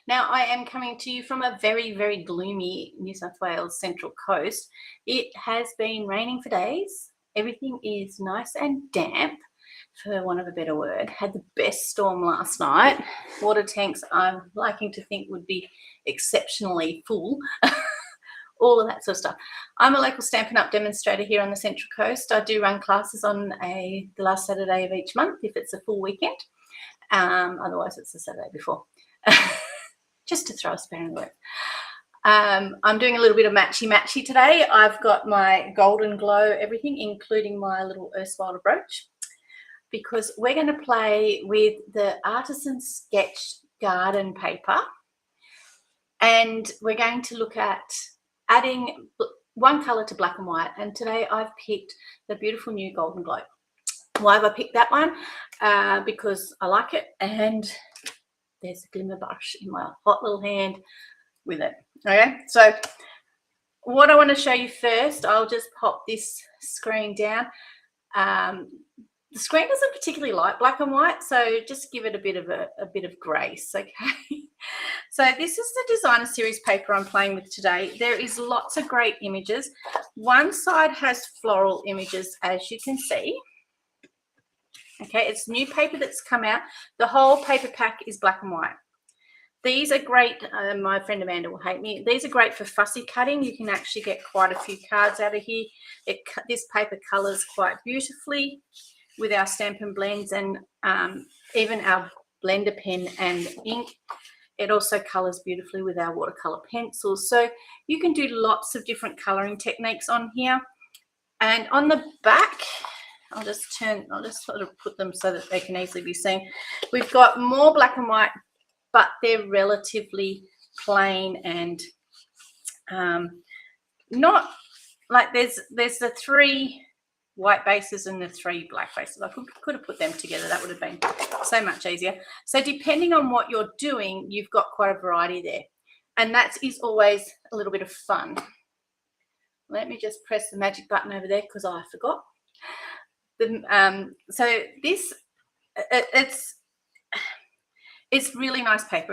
Now, I am coming to you from a very, very gloomy New South Wales Central Coast. It has been raining for days. Everything is nice and damp, for want of a better word. Had the best storm last night. Water tanks, I'm liking to think, would be exceptionally full. All of that sort of stuff. I'm a local Stampin' Up! Demonstrator here on the Central Coast. I do run classes on the last Saturday of each month if it's a full weekend. Otherwise, it's the Saturday before. Just to throw a spare in the works. I'm doing a little bit of matchy-matchy today. I've got my Golden Glow everything, including my little Erstwhile brooch, because we're going to play with the Artisan Sketch Garden paper, and we're going to look at adding one colour to black and white. And today I've picked the beautiful new Golden Glow. Why have I picked that one? Because I like it, and there's a glimmer brush in my hot little hand with it. Okay, so what I want to show you first, I'll just pop this screen down. The screen doesn't particularly like black and white, so just give it a bit of grace, okay? So this is the designer series paper I'm playing with today. There is lots of great images. One side has floral images, as you can see. Okay, it's new paper that's come out. The whole paper pack is black and white. These are great. My friend Amanda will hate me. These are great for fussy cutting. You can actually get quite a few cards out of here. This paper colours quite beautifully with our Stampin' Blends, and even our blender pen and ink. It also colours beautifully with our watercolour pencils. So you can do lots of different colouring techniques on here. And on the back, I'll just sort of put them so that they can easily be seen. We've got more black and white, but they're relatively plain and not like there's the 3 white bases and the 3 black bases. I could have put them together. That would have been so much easier. So depending on what you're doing, you've got quite a variety there. And that is always a little bit of fun. Let me just press the magic button over there because I forgot. So this, it's really nice paper.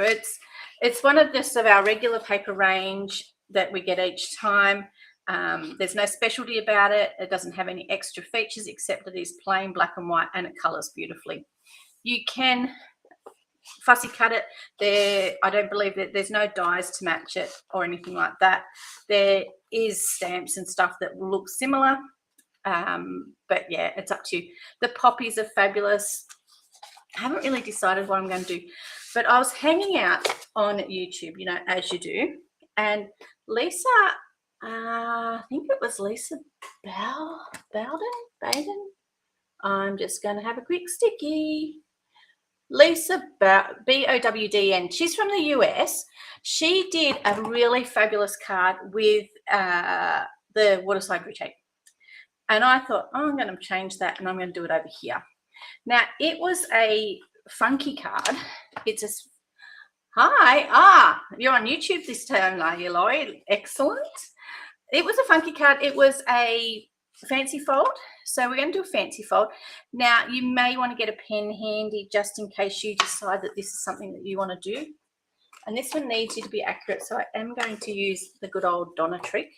It's one of our regular paper range that we get each time. There's no specialty about it. It doesn't have any extra features except it is plain black and white, and it colours beautifully. You can fussy cut it. I don't believe that there's no dyes to match it or anything like that. There is stamps and stuff that will look similar, but yeah, it's up to you. The poppies are fabulous. I haven't really decided what I'm going to do, but I was hanging out on YouTube, you know, as you do, and Lisa, I think it was Lisa Bowden. I'm just going to have a quick sticky. Lisa Bowden. She's from the US. She did a really fabulous card with the waterside boutique. And I thought, oh, I'm going to change that and I'm going to do it over here. Now, it was a funky card. It's a hi. You're on YouTube this time, are you, Laurie? Excellent. It was a funky card. It was a fancy fold. So we're going to do a fancy fold. Now, you may want to get a pen handy just in case you decide that this is something that you want to do. And this one needs you to be accurate. So I am going to use the good old Donna trick.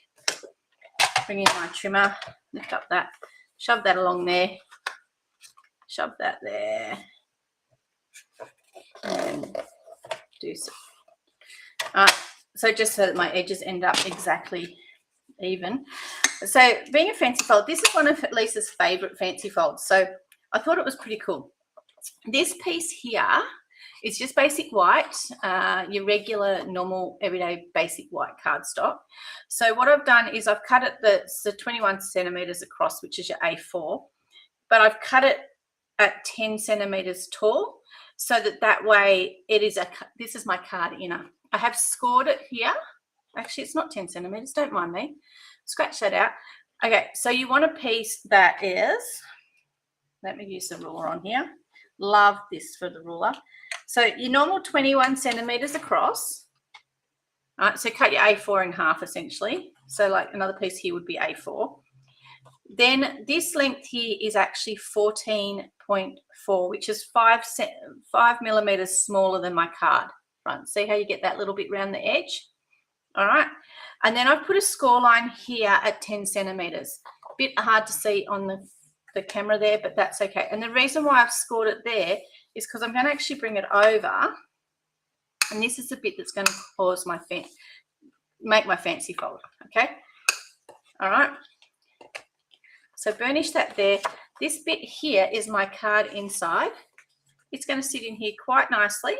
Bring in my trimmer, lift up that, shove that along there, shove that there, and do so. So just so that my edges end up exactly even. So being a fancy fold, this is one of Lisa's favourite fancy folds. So I thought it was pretty cool. This piece here is just basic white, your regular, normal, everyday basic white cardstock. So what I've done is I've cut it the 21 centimetres across, which is your A4, but I've cut it at 10 centimetres tall, so that way it is this is my card inner. I have scored it here. Actually, it's not 10 centimetres, don't mind me. Scratch that out. Okay, so you want a piece that is, let me use the ruler on here. Love this for the ruler. So your normal 21 centimetres across. All right, so cut your A4 in half essentially. So like another piece here would be A4. Then this length here is actually 14.4, which is 5 millimetres smaller than my card. front. See how you get that little bit around the edge? All right. And then I've put a score line here at 10 centimeters. Bit hard to see on the camera there, but that's okay. And the reason why I've scored it there is because I'm going to actually bring it over. And this is the bit that's going to cause my make my fancy fold. Okay. All right. So burnish that there. This bit here is my card inside. It's going to sit in here quite nicely.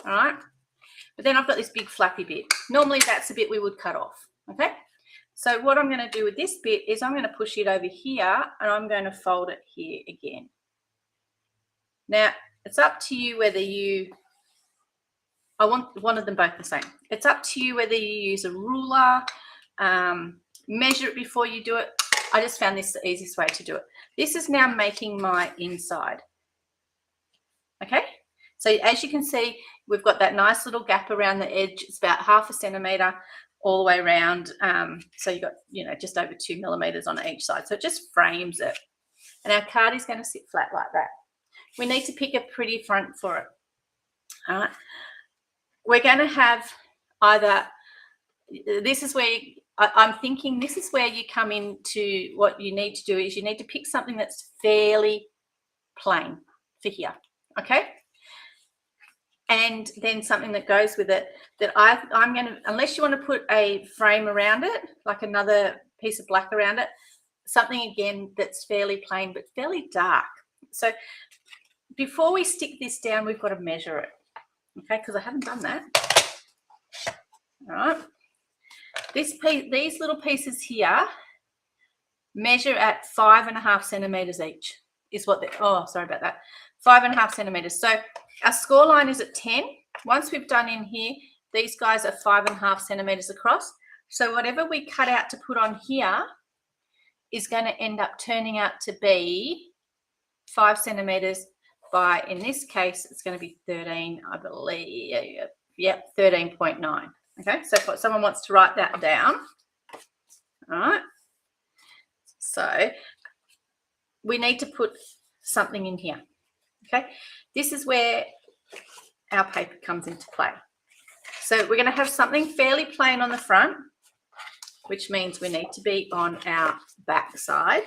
All right. But then I've got this big flappy bit. Normally that's the bit we would cut off. Okay. So what I'm going to do with this bit is I'm going to push it over here and I'm going to fold it here again. Now it's up to you whether I wanted them both the same. It's up to you whether you use a ruler, measure it before you do it. I just found this the easiest way to do it. This is now making my inside. Okay, so as you can see, we've got that nice little gap around the edge. It's about 0.5 centimetre all the way around. So you've got, you know, just over 2 millimeters on each side. So it just frames it. And our card is going to sit flat like that. We need to pick a pretty front for it. All right. We're going to have either, this is where I'm thinking this is where you come into what you need to do is you need to pick something that's fairly plain for here. Okay. And then something that goes with it that I'm going to, unless you want to put a frame around it, like another piece of black around it, something again that's fairly plain but fairly dark. So before we stick this down, we've got to measure it. Okay, because I haven't done that. All right. These little pieces here measure at 5.5 centimeters each. Is what they, oh, sorry about that. 5.5 centimeters. So our score line is at 10. Once we've done in here, these guys are 5.5 centimeters across. So whatever we cut out to put on here is going to end up turning out to be 5 centimeters by, in this case, it's going to be 13, I believe. Yep, 13.9. Okay, so if someone wants to write that down, all right. So we need to put something in here. Okay, this is where our paper comes into play. So we're going to have something fairly plain on the front, which means we need to be on our back side.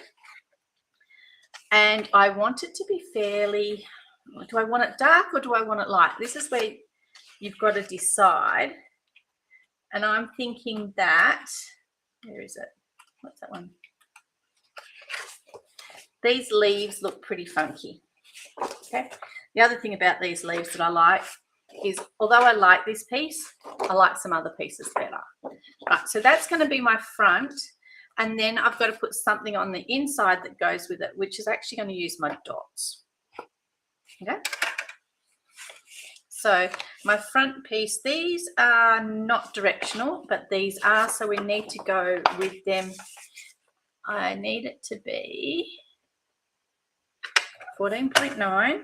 And I want it to be fairly, do I want it dark or do I want it light? This is where you've got to decide. And I'm thinking that, where is it? What's that one? These leaves look pretty funky. Okay. The other thing about these leaves that I like is, although I like this piece, I like some other pieces better. Right, so that's going to be my front. And then I've got to put something on the inside that goes with it, which is actually going to use my dots. Okay. So my front piece, these are not directional, but these are, so we need to go with them. I need it to be 14.9.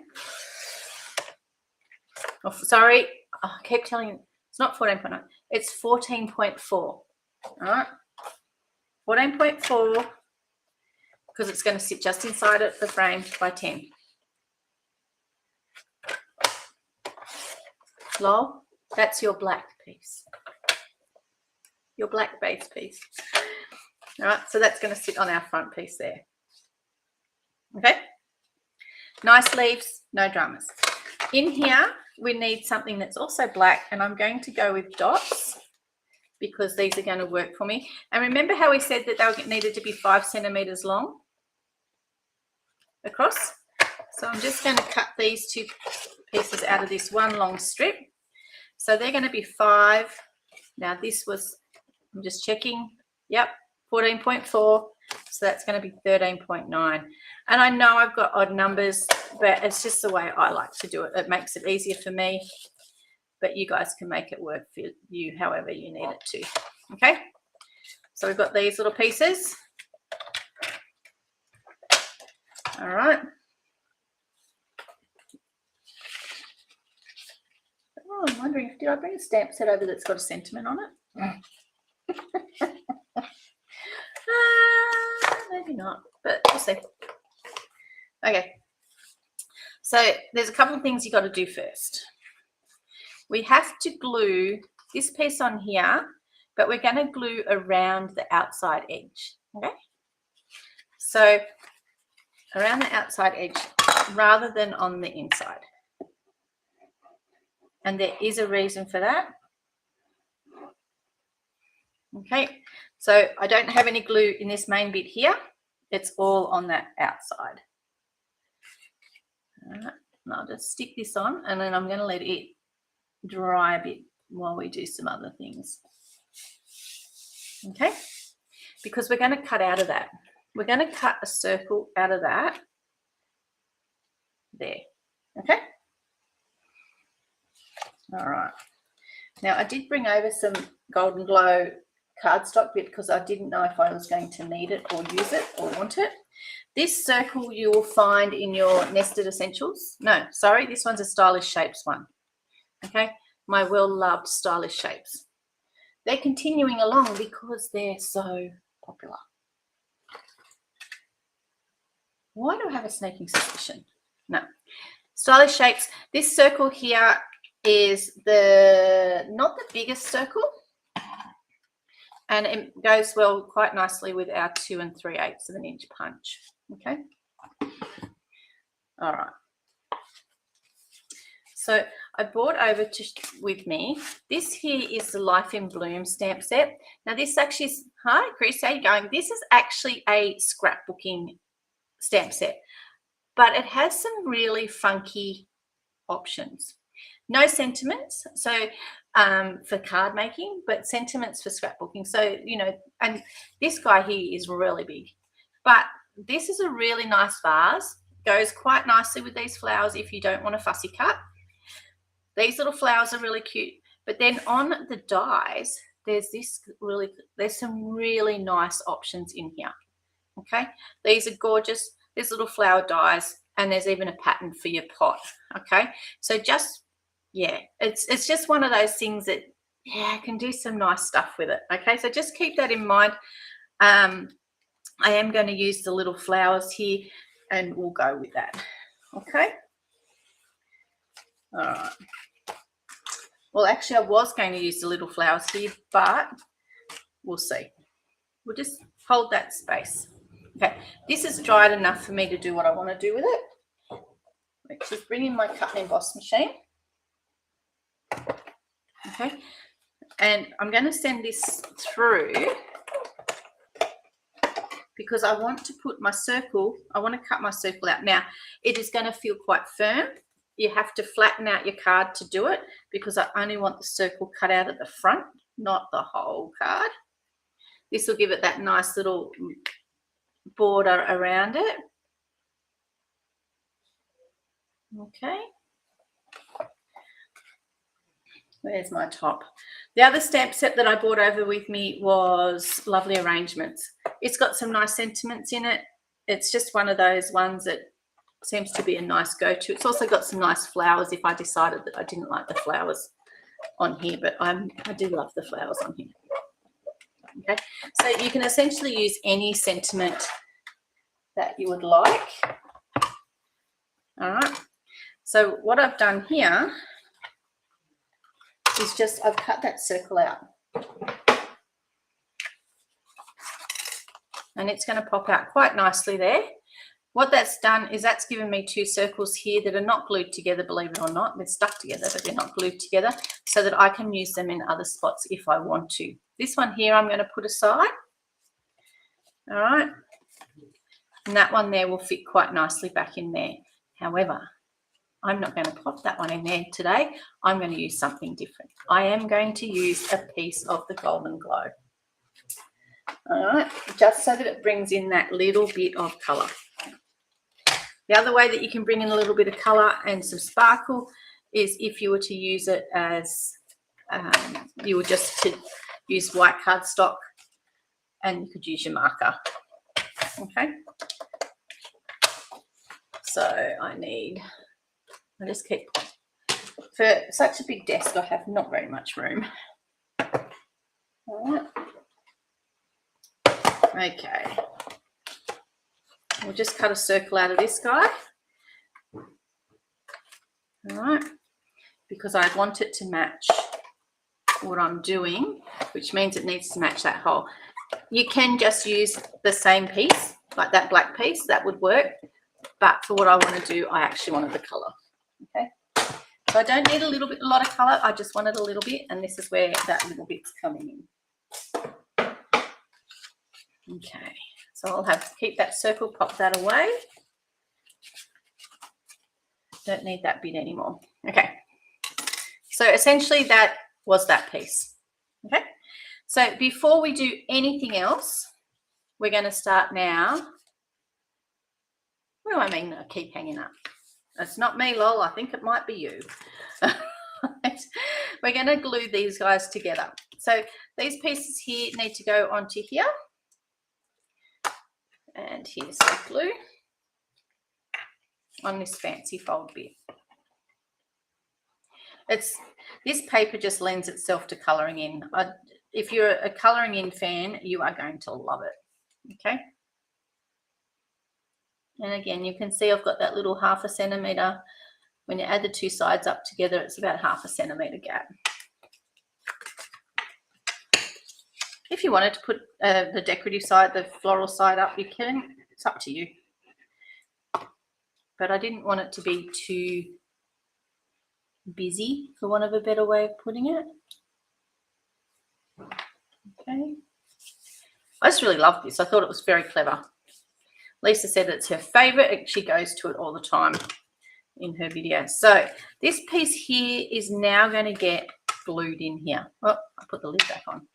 Oh, sorry, I keep telling you, it's not 14.9, it's 14.4. All right. 14.4, because it's going to sit just inside it, the frame, by 10. Lol, that's your black piece. Your black base piece. All right, so that's going to sit on our front piece there. Okay. Nice leaves, no dramas. In here, we need something that's also black, and I'm going to go with dots, because these are going to work for me. And remember how we said that they needed to be 5 centimeters long across? So I'm just going to cut these two pieces out of this one long strip. So they're going to be 5. Now this was, I'm just checking, yep, 14.4. So that's going to be 13.9. And I know I've got odd numbers, but it's just the way I like to do it. It makes it easier for me. But you guys can make it work for you however you need it to. Okay, so we've got these little pieces. All right. Oh, I'm wondering, did I bring a stamp set over that's got a sentiment on it? Maybe not, but we'll see. Okay, so there's a couple of things you got to do first. we have to glue this piece on here, but we're going to glue around the outside edge. Okay, so around the outside edge rather than on the inside. And there is a reason for that. Okay, so I don't have any glue in this main bit here. It's all on that outside. All right, and I'll just stick this on, and then I'm going to let it dry a bit while we do some other things. Okay, because we're going to cut out of that. We're going to cut a circle out of that there. Okay. All right. Now I did bring over some Golden Glow cardstock because I didn't know if I was going to need it or use it or want it. This circle you will find in your Nested Essentials. No, sorry, this one's a Stylish Shapes one. Okay, my well-loved Stylish Shapes. They're continuing along because they're so popular. Why do I have a sneaking suspicion? No. Stylish Shapes. This circle here is not the biggest circle, and it goes well quite nicely with our 2 3/8 of an inch punch. Okay. All right. So I brought over with me, this here is the Life in Bloom stamp set. Now this actually is, hi Chris, how you going? This is actually a scrapbooking stamp set, but it has some really funky options. No sentiments, so for card making, but sentiments for scrapbooking. So, you know, and this guy here is really big, but this is a really nice vase. Goes quite nicely with these flowers if you don't want a fussy cut. These little flowers are really cute, but then on the dies, there's some really nice options in here. Okay, these are gorgeous. There's little flower dies, and there's even a pattern for your pot. Okay, so just, yeah, it's just one of those things that, yeah, I can do some nice stuff with it. Okay, so just keep that in mind. I am going to use the little flowers here, and we'll go with that. Okay. All right. Well, actually, I was going to use the little flowers here, but we'll see. We'll just hold that space. Okay, this is dried enough for me to do what I want to do with it. Let's just bring in my cut and emboss machine. Okay, and I'm going to send this through because I want to put my circle, I want to cut my circle out. Now, it is going to feel quite firm. You have to flatten out your card to do it because I only want the circle cut out at the front, not the whole card. This will give it that nice little border around it. Okay. Where's my top? The other stamp set that I brought over with me was Lovely Arrangements. It's got some nice sentiments in it. It's just one of those ones that seems to be a nice go-to. It's also got some nice flowers if I decided that I didn't like the flowers on here, but I do love the flowers on here. Okay, so you can essentially use any sentiment that you would like. All right, so what I've done here is just I've cut that circle out, and it's going to pop out quite nicely there. What that's done is that's given me 2 circles here that are not glued together, believe it or not. They're stuck together, but they're not glued together, so that I can use them in other spots if I want to. This one here I'm going to put aside. All right. And that one there will fit quite nicely back in there. However, I'm not going to pop that one in there today. I'm going to use something different. I am going to use a piece of the Golden Glow. All right, just so that it brings in that little bit of colour. The other way that you can bring in a little bit of colour and some sparkle is if you were to use it as, you were just to use white cardstock and you could use your marker. Okay. So I just keep, for such a big desk, I have not very much room. All right. Okay. We'll just cut a circle out of this guy. All right. because I want it to match what I'm doing, which means it needs to match that hole. You can just use the same piece, like that black piece, that would work. But for what I want to do, I actually wanted the colour. Okay, so I don't need a lot of colour. I just wanted a little bit, and this is where that little bit's coming in. Okay, so I'll have to keep that circle, pop that away. Don't need that bit anymore. Okay, so essentially that was that piece. Okay, so before we do anything else, we're going to start now. What do I mean I keep hanging up? It's not me, lol. I think it might be you. We're going to glue these guys together. So these pieces here need to go onto here. And here's the glue on this fancy fold bit. This paper just lends itself to colouring in. If you're a colouring in fan, you are going to love it. Okay. And again, you can see I've got that little 1/2 centimetre. When you add the two sides up together, it's about 1/2 centimetre gap. If you wanted to put the decorative side, the floral side up, you can. It's up to you. But I didn't want it to be too busy, for want of a better way of putting it. Okay. I just really loved this. I thought it was very clever. Lisa said it's her favourite. She goes to it all the time in her videos. So this piece here is now going to get glued in here. Oh, I put the lid back on.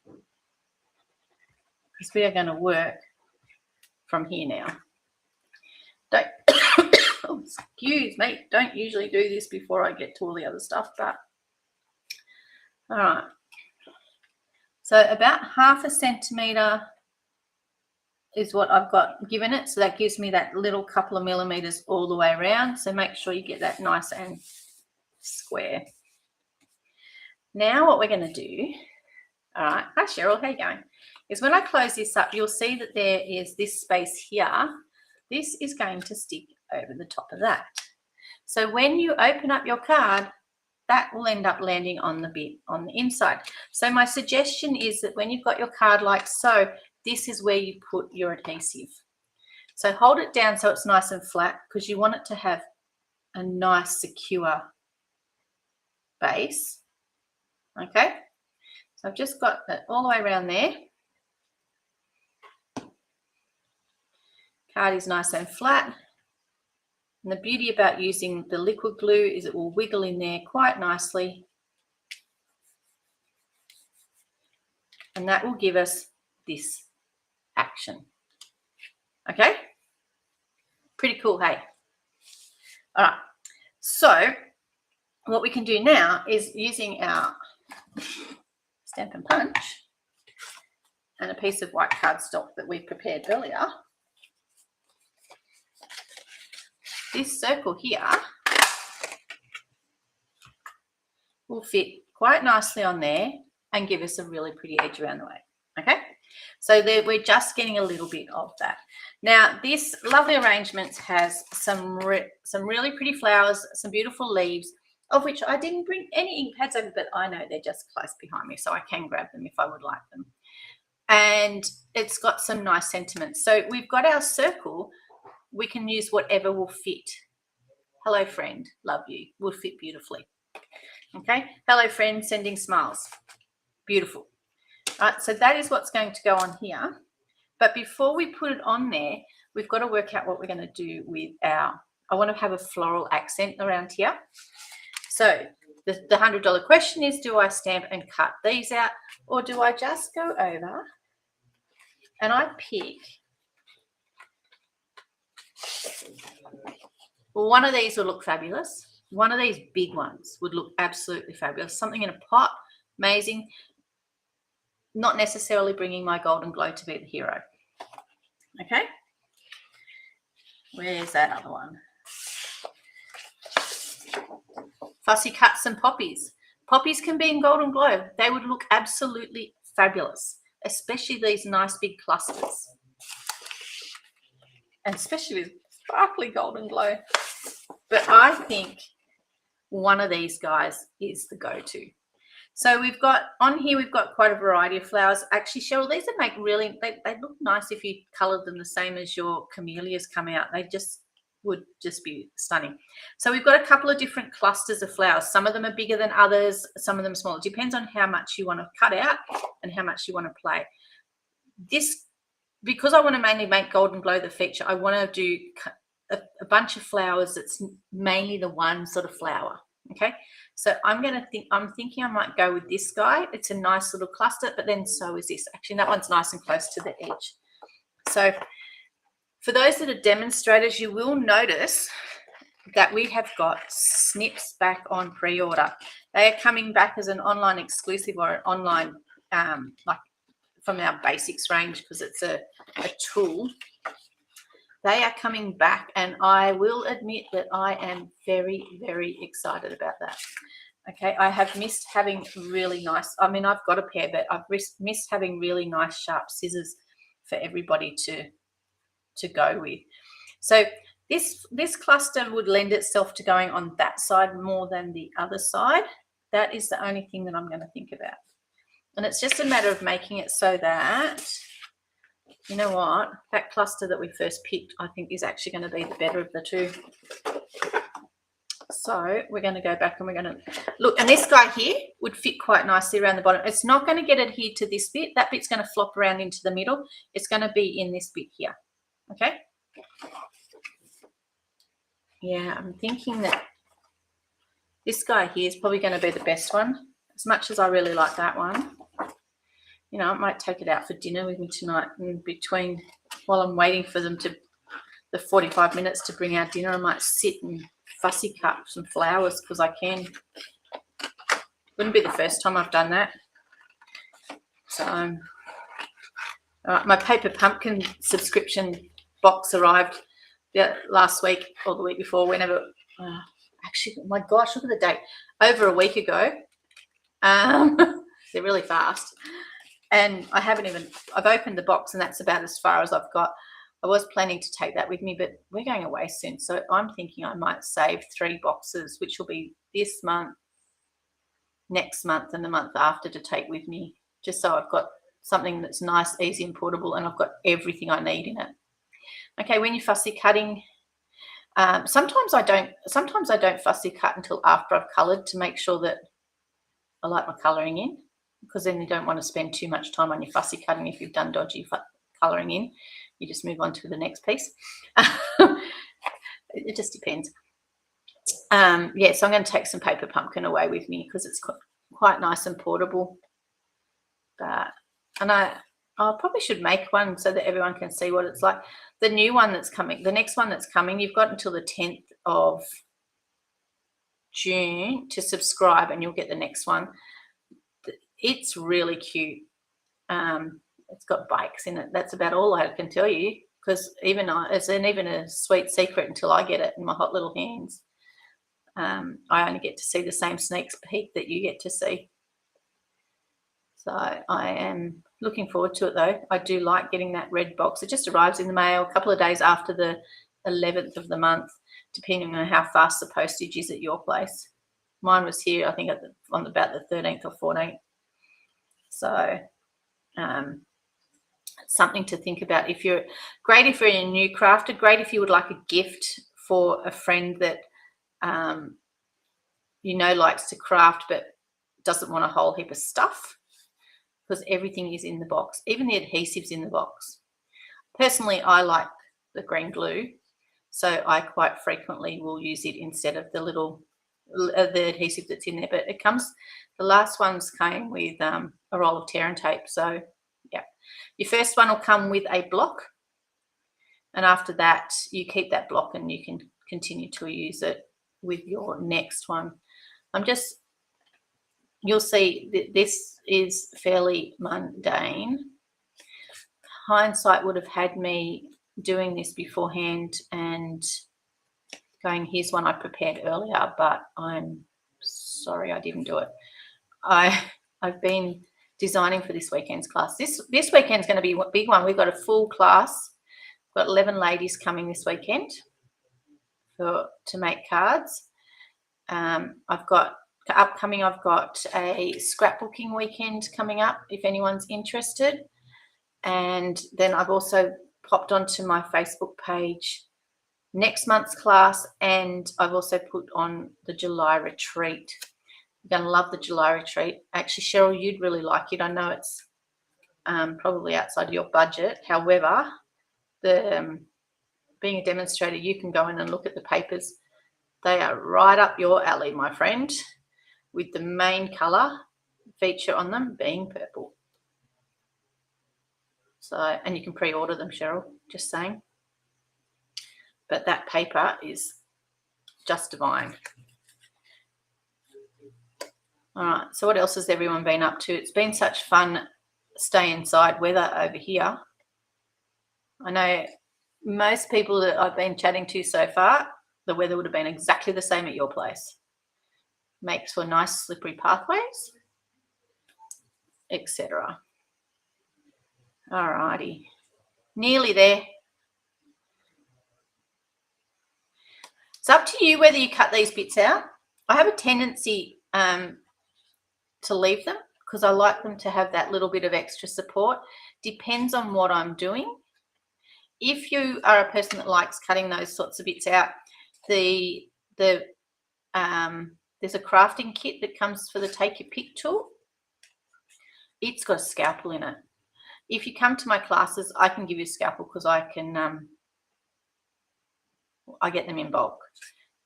Because we are going to work from here now. Don't, oh, excuse me, don't usually do this before I get to all the other stuff, but all right. So about 1/2 centimetre is what I've got given it. So that gives me that little couple of millimetres all the way around. So make sure you get that nice and square. Now what we're going to do, all right, hi Cheryl, how you going? Is when I close this up, you'll see that there is this space here. This is going to stick over the top of that. So when you open up your card, that will end up landing on the bit on the inside. So my suggestion is that when you've got your card like so, this is where you put your adhesive. So hold it down so it's nice and flat, because you want it to have a nice secure base. Okay, so I've just got that all the way around there. Card is nice and flat. And the beauty about using the liquid glue is it will wiggle in there quite nicely. And that will give us this action. Okay? Pretty cool, hey? All right. So what we can do now is using our stamp and punch and a piece of white cardstock that we prepared earlier. This circle here will fit quite nicely on there and give us a really pretty edge around the way. Okay, so there we're just getting a little bit of that. Now this lovely arrangement has some really pretty flowers, some beautiful leaves, of which I didn't bring any ink pads over, but I know they're just close behind me, so I can grab them if I would like them. And it's got some nice sentiments. So we've got our circle. We can use whatever will fit. Hello, friend. Love you. Will fit beautifully. Okay. Hello, friend. Sending smiles. Beautiful. All right. So that is what's going to go on here. But before we put it on there, we've got to work out what we're going to do with our, I want to have a floral accent around here. So the $100 question is, do I stamp and cut these out, or do I just go over and I pick, well, one of these would look fabulous. One of these big ones would look absolutely fabulous. Something in a pot, amazing. Not necessarily bringing my golden glow to be the hero. Okay. Where's that other one? Fussy cuts and poppies. Poppies can be in golden glow. They would look absolutely fabulous, especially these nice big clusters. And especially with sparkly golden glow. But I think one of these guys is the go-to. So we've got on here, we've got quite a variety of flowers. Actually, Cheryl, these would make really, they look nice if you coloured them the same as your camellias come out. They just would just be stunning. So we've got a couple of different clusters of flowers. Some of them are bigger than others, some of them smaller. It depends on how much you want to cut out and how much you want to play. This, because I want to mainly make Golden Glow the feature, I want to do a bunch of flowers that's mainly the one sort of flower. Okay, so I'm thinking I might go with this guy. It's a nice little cluster, but then so is this. Actually, that one's nice and close to the edge. So for those that are demonstrators, you will notice that we have got snips back on pre-order. They are coming back as an online exclusive or an online like from our basics range, because it's a tool. They are coming back, and I will admit that I am very, very excited about that. Okay, I have missed having really nice, I mean, I've got a pair, but I've missed having really nice sharp scissors for everybody to go with. So this cluster would lend itself to going on that side more than the other side. That is the only thing that I'm going to think about. And it's just a matter of making it so that, you know what, that cluster that we first picked, I think is actually going to be the better of the two. So we're going to go back and we're going to look, and this guy here would fit quite nicely around the bottom. It's not going to get adhered to this bit. That bit's going to flop around into the middle. It's going to be in this bit here. Okay. Yeah, I'm thinking that this guy here is probably going to be the best one, as much as I really like that one. You know, I might take it out for dinner with me tonight, and between, while I'm waiting for them to, the 45 minutes to bring out dinner, I might sit and fussy cut some flowers, because I can. Wouldn't be the first time I've done that. So, my paper pumpkin subscription box arrived last week or the week before, whenever, actually, my gosh, look at the date, over a week ago. They're really fast. And I haven't even, I've opened the box, and that's about as far as I've got. I was planning to take that with me, but we're going away soon. So I'm thinking I might save 3 boxes, which will be this month, next month, and the month after, to take with me, just so I've got something that's nice, easy and portable, and I've got everything I need in it. Okay, when you're fussy cutting, sometimes I don't fussy cut until after I've coloured, to make sure that I like my colouring in, because then you don't want to spend too much time on your fussy cutting if you've done dodgy colouring in. You just move on to the next piece. It just depends. Yeah, so I'm going to take some paper pumpkin away with me, because it's quite nice and portable. And I probably should make one so that everyone can see what it's like. The new one that's coming, the next one that's coming, you've got until the 10th of June to subscribe, and you'll get the next one. It's really cute. It's got bikes in it. That's about all I can tell you, because it's even a sweet secret until I get it in my hot little hands. I only get to see the same sneak peek that you get to see. So I am looking forward to it, though. I do like getting that red box. It just arrives in the mail a couple of days after the 11th of the month, depending on how fast the postage is at your place. Mine was here, I think, on about the 13th or 14th. So something to think about. If you're a new crafter, great if you would like a gift for a friend that you know likes to craft but doesn't want a whole heap of stuff, because everything is in the box, even the adhesives in the box. Personally, I like the green glue, so I quite frequently will use it instead of the little the adhesive that's in there. But it comes, the last ones came with a roll of tear and tape. So yeah, your first one will come with a block, and after that you keep that block and you can continue to use it with your next one. You'll see that this is fairly mundane. Hindsight would have had me doing this beforehand and going, here's one I prepared earlier, but I'm sorry I didn't do it. I've been designing for this weekend's class. This weekend's going to be a big one. We've got a full class. We've got 11 ladies coming this weekend to make cards. I've got upcoming, I've got a scrapbooking weekend coming up if anyone's interested. And then I've also popped onto my Facebook page next month's class, and I've also put on the July retreat. You're going to love the July retreat. Actually, Cheryl, you'd really like it. I know it's probably outside your budget. However, being a demonstrator, you can go in and look at the papers. They are right up your alley, my friend, with the main colour feature on them being purple. So, and you can pre-order them, Cheryl, just saying. But that paper is just divine. All right, so what else has everyone been up to? It's been such fun stay inside weather over here. I know most people that I've been chatting to so far, the weather would have been exactly the same at your place. Makes for nice slippery pathways, etc. All righty, nearly there. It's up to you whether you cut these bits out. I have a tendency to leave them because I like them to have that little bit of extra support. Depends on what I'm doing. If you are a person that likes cutting those sorts of bits out, there's a crafting kit that comes for the Take Your Pick tool. It's got a scalpel in it. If you come to my classes, I can give you a scalpel because I get them in bulk.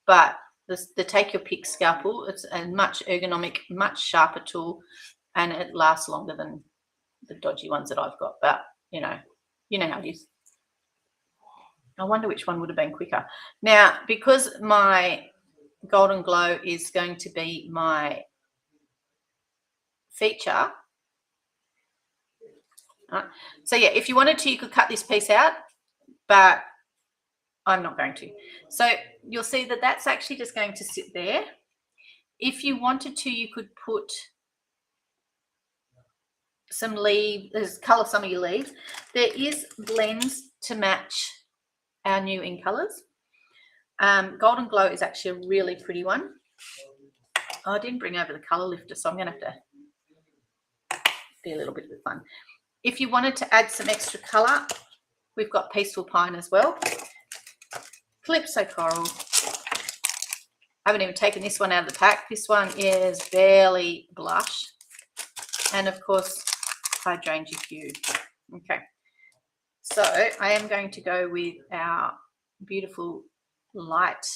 But the Take Your Pick scalpel, it's a much ergonomic, much sharper tool, and it lasts longer than the dodgy ones that I've got. But you know how it is. I wonder which one would have been quicker. Now, because my Golden Glow is going to be my feature. So yeah, if you wanted to, you could cut this piece out, but I'm not going to. So you'll see that that's actually just going to sit there. If you wanted to, you could put some leaves, colour some of your leaves. There is blends to match our new in colours. Golden Glow is actually a really pretty one. Oh, I didn't bring over the colour lifter, so I'm going to have to be a little bit of fun. If you wanted to add some extra colour, we've got Peaceful Pine as well. Calypso Coral. I haven't even taken this one out of the pack. This one is Barely Blush. And of course, Hydrangea Hue. Okay. So I am going to go with our beautiful light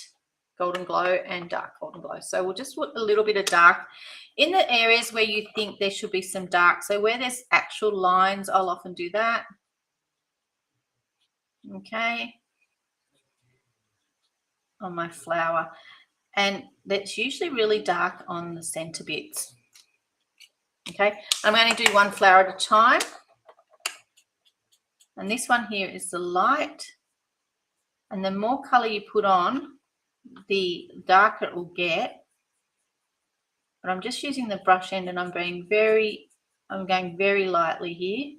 Golden Glow and dark Golden Glow. So we'll just put a little bit of dark in the areas where you think there should be some dark. So where there's actual lines, I'll often do that. Okay. On my flower. And that's usually really dark on the center bits. Okay. I'm going to do one flower at a time. And this one here is the light. And the more color you put on, the darker it will get. But I'm just using the brush end and I'm going very lightly here.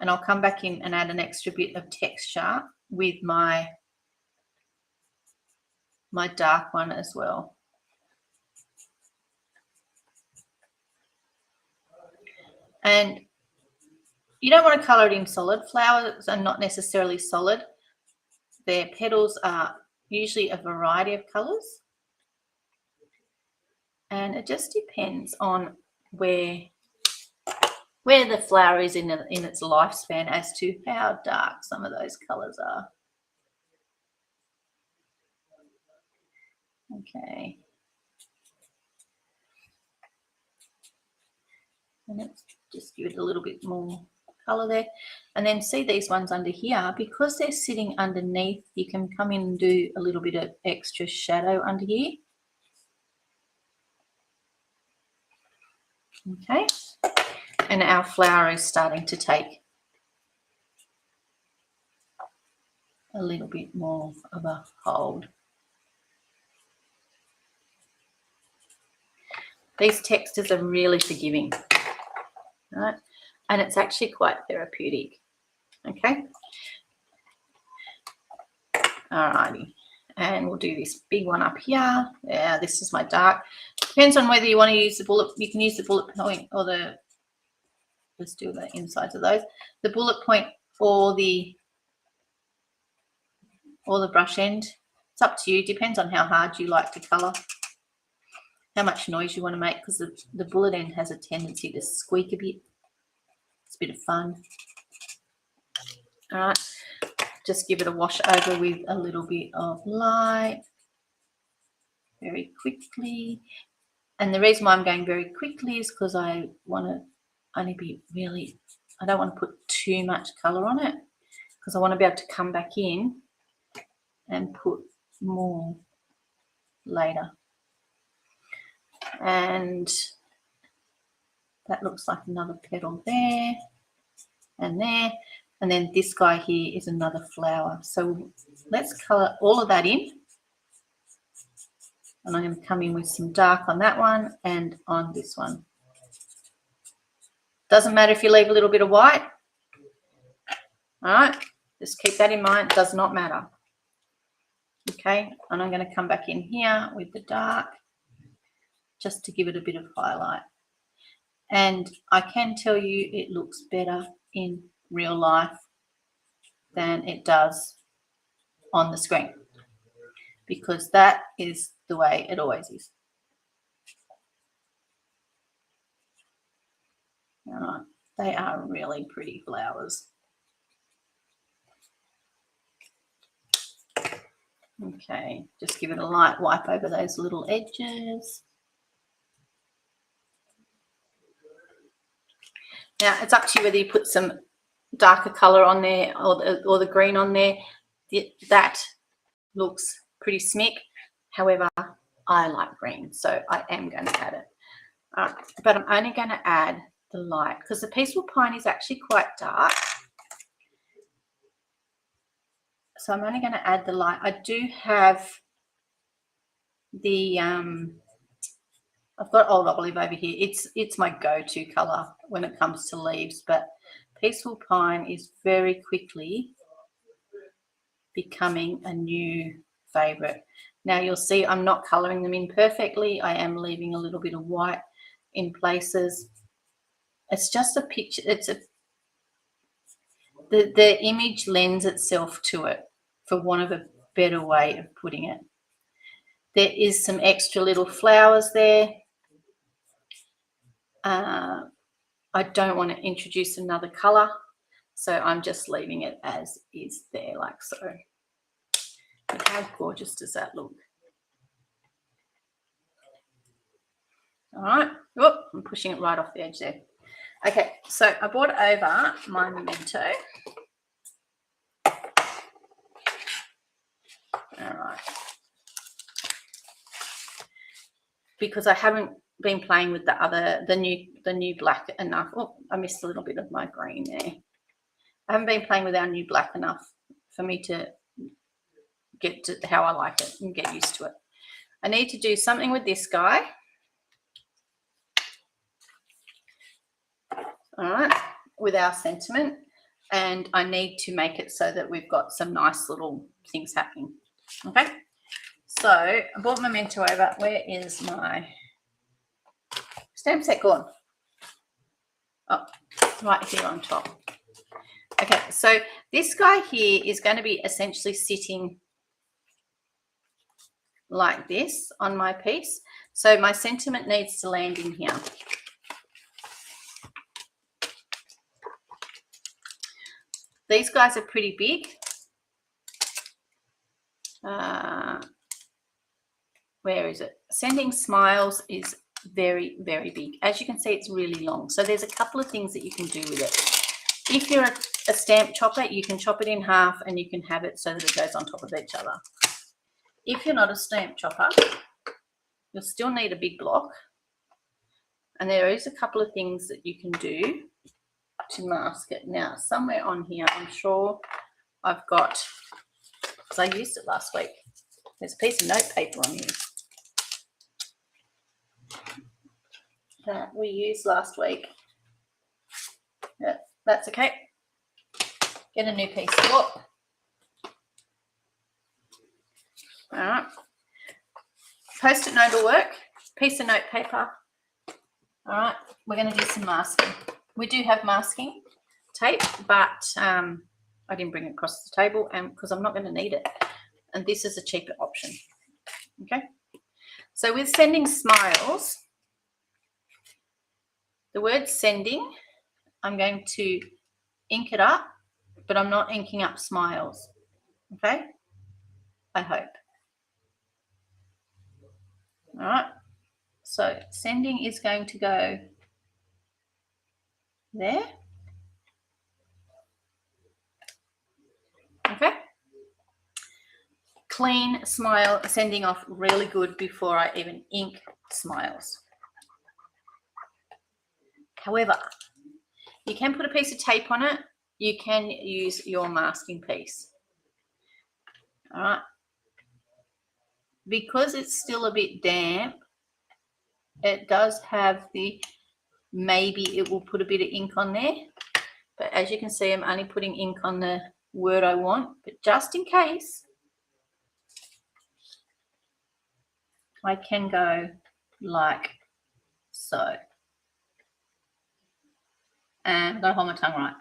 And I'll come back in and add an extra bit of texture with my dark one as well. And you don't want to color it in solid. Flowers are not necessarily solid. Their petals are usually a variety of colors. And it just depends on where the flower is in its lifespan as to how dark some of those colors are. Okay. And let's just give it a little bit more color there. And then see these ones under here, because they're sitting underneath, you can come in and do a little bit of extra shadow under here. Okay. And our flower is starting to take a little bit more of a hold. These textures are really forgiving, right? And it's actually quite therapeutic. Okay. Alrighty. And we'll do this big one up here. Yeah, this is my dark. Depends on whether you want to use the bullet. You can use the bullet point or the, let's do the insides of those. The bullet point or the brush end. It's up to you. Depends on how hard you like to colour, how much noise you want to make, because the bullet end has a tendency to squeak a bit. It's a bit of fun. All right, just give it a wash over with a little bit of light very quickly. And the reason why I'm going very quickly is because I want to only be really, I don't want to put too much colour on it, because I want to be able to come back in and put more later. And that looks like another petal there and there. And then this guy here is another flower. So let's colour all of that in. And I'm going to come in with some dark on that one and on this one. Doesn't matter if you leave a little bit of white. All right, just keep that in mind. It does not matter. Okay, and I'm going to come back in here with the dark just to give it a bit of highlight. And I can tell you it looks better in real life than it does on the screen, because that is the way it always is. All right, they are really pretty flowers. Okay, just give it a light wipe over those little edges. Now it's up to you whether you put some darker colour on there or the green on there. That looks pretty smick. However, I like green, so I am going to add it. But I'm only going to add the light because the peaceful pine is actually quite dark. So I'm only going to add the light. I do have the I've got old olive over here. It's my go-to colour when it comes to leaves, but peaceful pine is very quickly becoming a new favourite. Now you'll see I'm not colouring them in perfectly. I am leaving a little bit of white in places. It's just a picture. The image lends itself to it, for want of a better way of putting it. There is some extra little flowers there. I don't want to introduce another colour, so I'm just leaving it as is there, like so. But how gorgeous does that look? All right. Whoop, I'm pushing it right off the edge there. Okay, so I brought over my memento. All right. Because I haven't been playing with the new black enough. Oh, I missed a little bit of my green there. I haven't been playing with our new black enough for me to get to how I like it and get used to it. I need to do something with this guy. All right, with our sentiment, and I need to make it so that we've got some nice little things happening. Okay, so I brought memento over. Where is my stamp set gone? Oh, right here on top. Okay, so this guy here is going to be essentially sitting like this on my piece. So my sentiment needs to land in here. These guys are pretty big. Where is it? Sending Smiles is very, very big. As you can see, it's really long. So there's a couple of things that you can do with it. If you're a stamp chopper, you can chop it in half and you can have it so that it goes on top of each other. If you're not a stamp chopper, you'll still need a big block. And there is a couple of things that you can do to mask it. Now, somewhere on here, I'm sure I've got, because I used it last week, there's a piece of note paper on here that we used last week. Yeah, that's okay. Get a new piece. Whoop. All right. Post-it note will work. Piece of note paper. All right. We're going to do some masking. We do have masking tape, but I didn't bring it across the table because I'm not going to need it. And this is a cheaper option. Okay. So with sending smiles, the word sending, I'm going to ink it up, but I'm not inking up smiles. Okay. I hope. All right. So sending is going to go there. Okay. Clean smile, sending off really good before I even ink smiles. However, you can put a piece of tape on it. You can use your masking piece. All right. Because it's still a bit damp, it does have the, maybe it will put a bit of ink on there. But as you can see, I'm only putting ink on the word I want. But just in case, I can go like so. And I've got to hold my tongue right.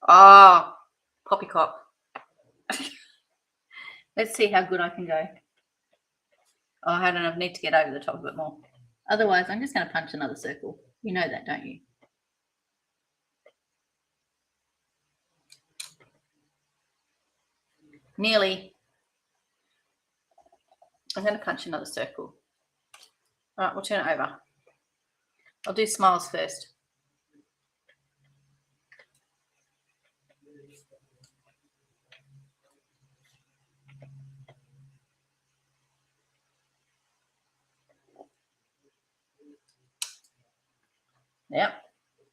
Oh, poppycock. Let's see how good I can go. Oh, I don't know, I need to get over the top a bit more. Otherwise, I'm just going to punch another circle. You know that, don't you? Nearly. I'm going to punch another circle. All right, we'll turn it over. I'll do smiles first. Yep,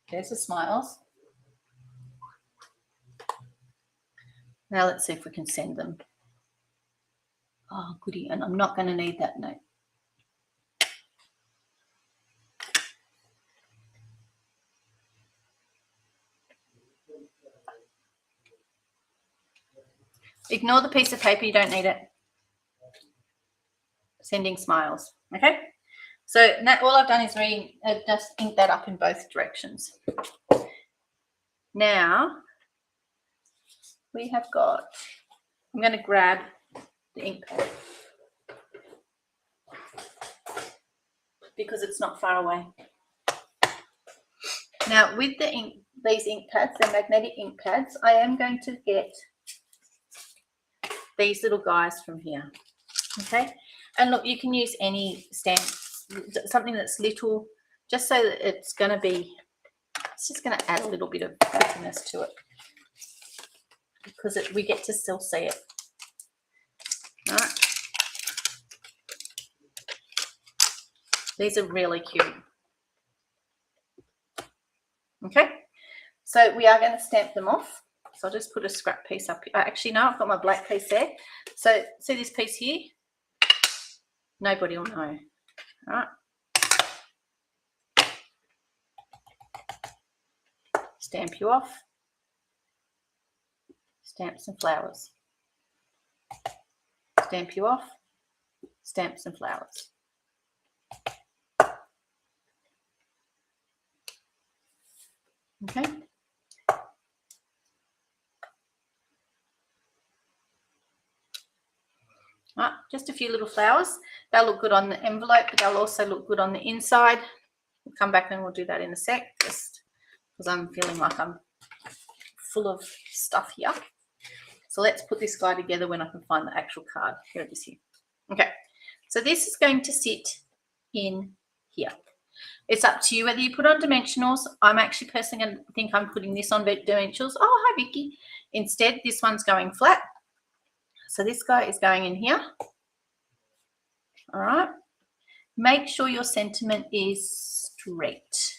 there's the smiles. Now let's see if we can send them. Oh, goody, and I'm not going to need that note. Ignore the piece of paper, you don't need it. Sending smiles, okay? So now all I've done is just ink that up in both directions. Now we have got, I'm going to grab the ink pad because it's not far away. Now with the ink, these ink pads, the magnetic ink pads, I am going to get these little guys from here, okay? And look, you can use any stamp, something that's little, just so that it's going to be, it's just going to add a little bit of prettiness to it because we get to still see it. All right. These are really cute. Okay, so we are going to stamp them off. So I'll just put a scrap piece up here. Actually, no, I've got my black piece there. So see this piece here? Nobody will know. All right. Stamp you off. Stamp some flowers. Stamp you off. Stamp some flowers. Okay. Right, just a few little flowers. They'll look good on the envelope, but they'll also look good on the inside. We'll come back and we'll do that in a sec, just because I'm feeling like I'm full of stuff here. So let's put this guy together when I can find the actual card. Here it is here. Okay, so this is going to sit in here. It's up to you whether you put on dimensionals. I'm actually personally going to think I'm putting this on dimensionals. Oh, hi, Vicky. Instead, this one's going flat. So this guy is going in here. All right. Make sure your sentiment is straight.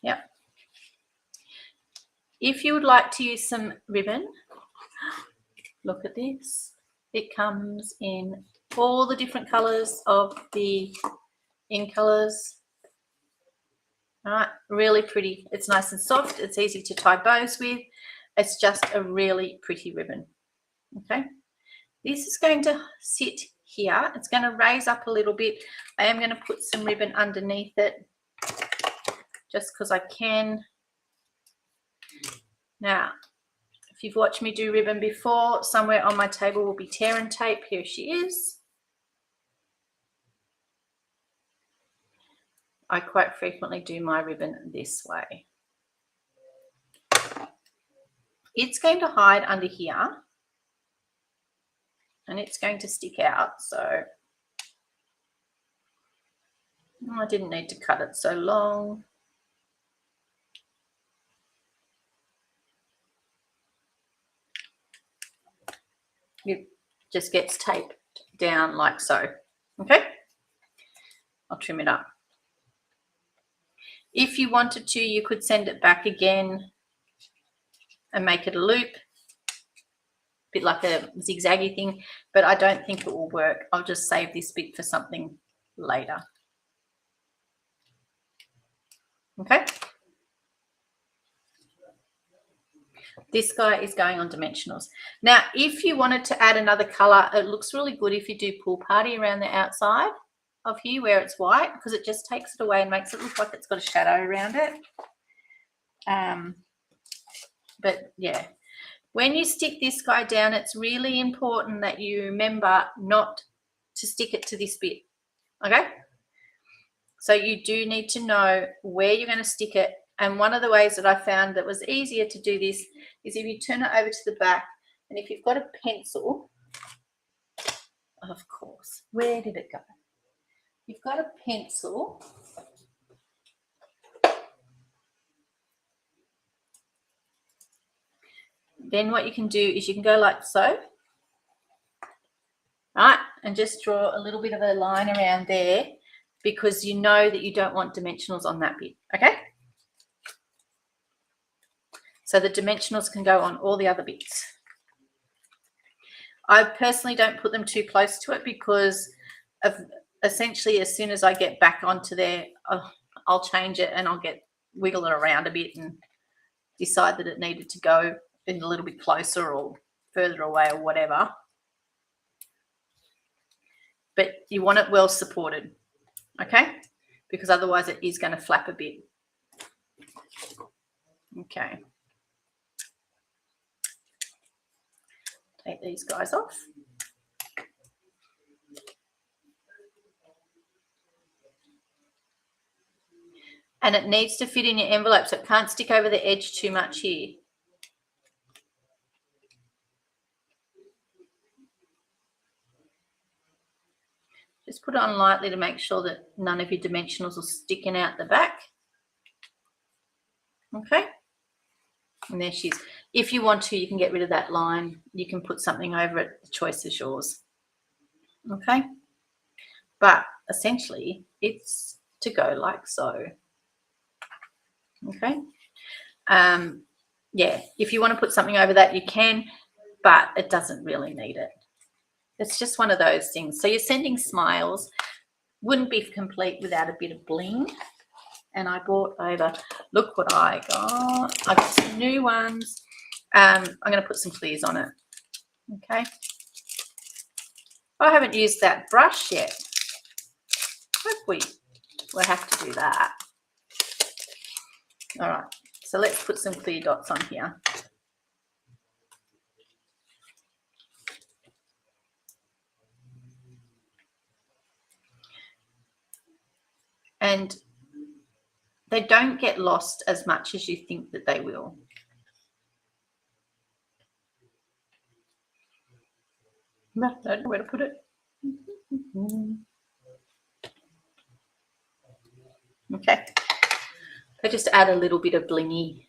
Yep. If you would like to use some ribbon, look at this. It comes in all the different colors of the in colors. All right, really pretty. It's nice and soft. It's easy to tie bows with. It's just a really pretty ribbon. Okay, this is going to sit here. It's going to raise up a little bit. I am going to put some ribbon underneath it just because I can. Now, if you've watched me do ribbon before, somewhere on my table will be tear and tape. Here she is. I quite frequently do my ribbon this way. It's going to hide under here and it's going to stick out. So I didn't need to cut it so long. It just gets taped down like so. Okay, I'll trim it up. If you wanted to, you could send it back again and make it a loop, a bit like a zigzaggy thing, but I don't think it will work. I'll just save this bit for something later. Okay. This guy is going on dimensionals. Now, if you wanted to add another color, it looks really good if you do pool party around the outside of here where it's white, because it just takes it away and makes it look like it's got a shadow around it. But yeah, when you stick this guy down, it's really important that you remember not to stick it to this bit. Okay, so you do need to know where you're going to stick it. And one of the ways that I found that was easier to do this is if you turn it over to the back, and if you've got a pencil, of course, where did it go? You've got a pencil. Then what you can do is you can go like so, right, and just draw a little bit of a line around there, because you know that you don't want dimensionals on that bit. Okay, so the dimensionals can go on all the other bits. I personally don't put them too close to it, because of essentially as soon as I get back onto there, I'll change it and I'll wiggle it around a bit and decide that it needed to go in a little bit closer or further away or whatever. But you want it well supported, okay? Because otherwise it is going to flap a bit. Okay. Take these guys off. And it needs to fit in your envelope, so it can't stick over the edge too much here. Just put it on lightly to make sure that none of your dimensionals are sticking out the back. Okay. And there she is. If you want to, you can get rid of that line. You can put something over it. The choice is yours. Okay. But essentially, it's to go like so. Okay. Yeah, if you want to put something over that, you can, but it doesn't really need it. It's just one of those things. So you're sending smiles. Wouldn't be complete without a bit of bling. And I bought over, look what I got. I got some new ones. I'm going to put some clears on it. Okay. I haven't used that brush yet. Hope we'll have to do that. All right. So let's put some clear dots on here. And they don't get lost as much as you think that they will. I don't know where to put it. Okay. So just add a little bit of blingy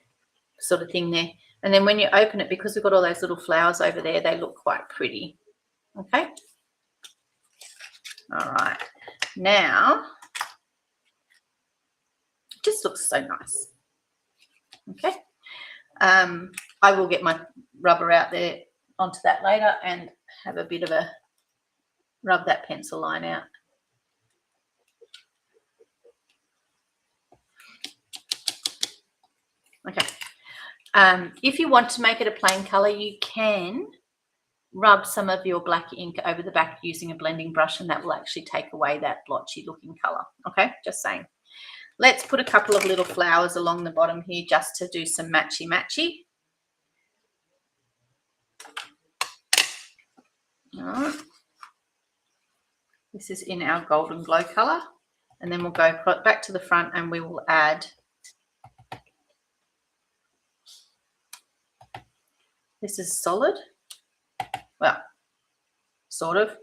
sort of thing there. And then when you open it, because we've got all those little flowers over there, they look quite pretty. Okay. All right. Now, it just looks so nice. Okay. I will get my rubber out there onto that later and have a bit of a rub that pencil line out. Okay. If you want to make it a plain colour, you can rub some of your black ink over the back using a blending brush, and that will actually take away that blotchy looking colour. Okay, just saying. Let's put a couple of little flowers along the bottom here just to do some matchy-matchy. All right. This is in our Golden Glow colour. And then we'll go back to the front and we will add this is solid. Well, sort of.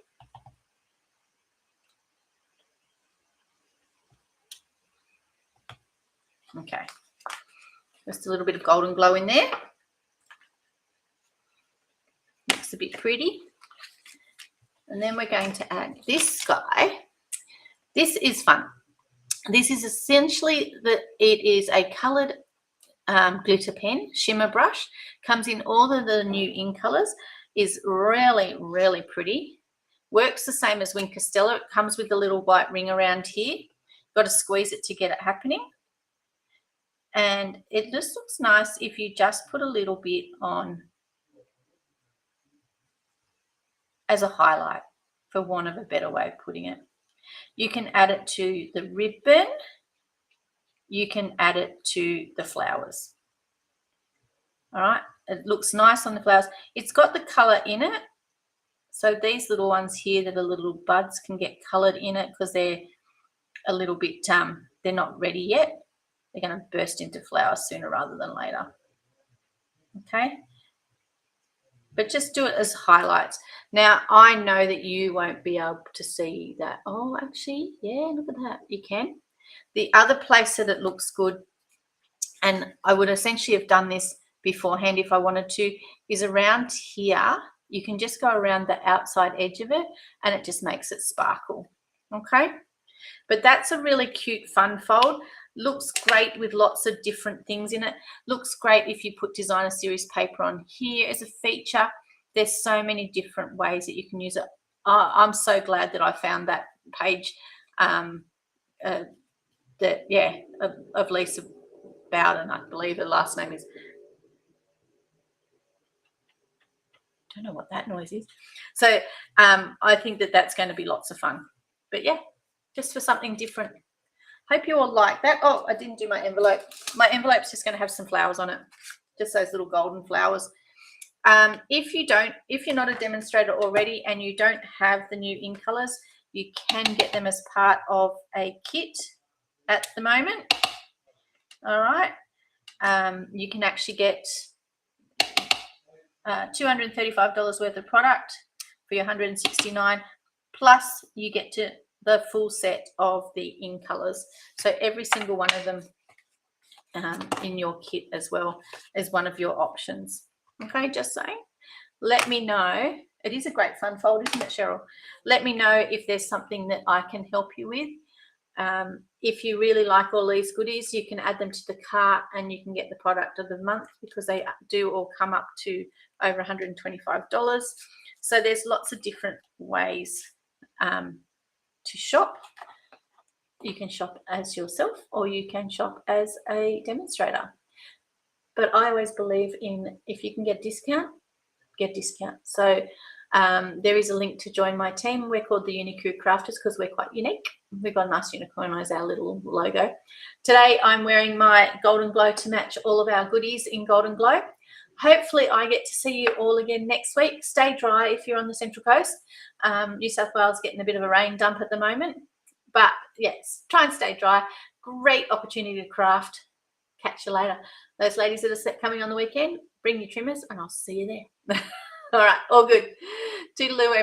Okay. Just a little bit of Golden Glow in there. Looks a bit pretty. And then we're going to add this guy. This is fun. This is essentially it is a coloured glitter pen, shimmer brush. Comes in all of the new ink colours. Is really, really pretty. Works the same as Wink Costello. It comes with a little white ring around here. Got to squeeze it to get it happening. And it just looks nice if you just put a little bit on as a highlight, for want of a better way of putting it. You can add it to the ribbon. You can add it to the flowers. All right, it looks nice on the flowers. It's got the colour in it. So these little ones here that are little buds can get coloured in it because they're a little bit, they're not ready yet. They're going to burst into flowers sooner rather than later. Okay. But just do it as highlights. Now, I know that you won't be able to see that. Oh, actually, yeah, look at that. You can. The other place that it looks good, and I would essentially have done this beforehand if I wanted to, is around here. You can just go around the outside edge of it, and it just makes it sparkle. Okay? But that's a really cute fun fold. Looks great with lots of different things in it. Looks great if you put designer series paper on here as a feature. There's so many different ways that you can use it. I'm so glad that I found that page of Lisa Bowden, I believe her last name is. Don't know what that noise is. So I think that that's going to be lots of fun. But yeah, just for something different. Hope you all like that. Oh, I didn't do my envelope. My envelope's just going to have some flowers on it, just those little golden flowers. If you're not a demonstrator already and you don't have the new ink colors, you can get them as part of a kit at the moment. All right. You can actually get $235 worth of product for your $169, plus you get to the full set of the ink colors. So every single one of them in your kit as well is one of your options. Okay, just saying. Let me know. It is a great fun fold, isn't it, Cheryl? Let me know if there's something that I can help you with. If you really like all these goodies, you can add them to the cart and you can get the product of the month, because they do all come up to over $125. So there's lots of different ways to shop. You can shop as yourself or you can shop as a demonstrator. But I always believe in, if you can get discount, get discount. So there is a link to join my team. We're called the Uni-Q Crafters because we're quite unique. We've got a nice unicorn as our little logo. Today I'm wearing my Golden Glow to match all of our goodies in Golden Glow. Hopefully I get to see you all again next week. Stay dry if you're on the Central Coast. New South Wales getting a bit of a rain dump at the moment. But yes, try and stay dry. Great opportunity to craft. Catch you later. Those ladies that are coming on the weekend, bring your trimmers and I'll see you there. All right, all good. Toodaloo, everyone.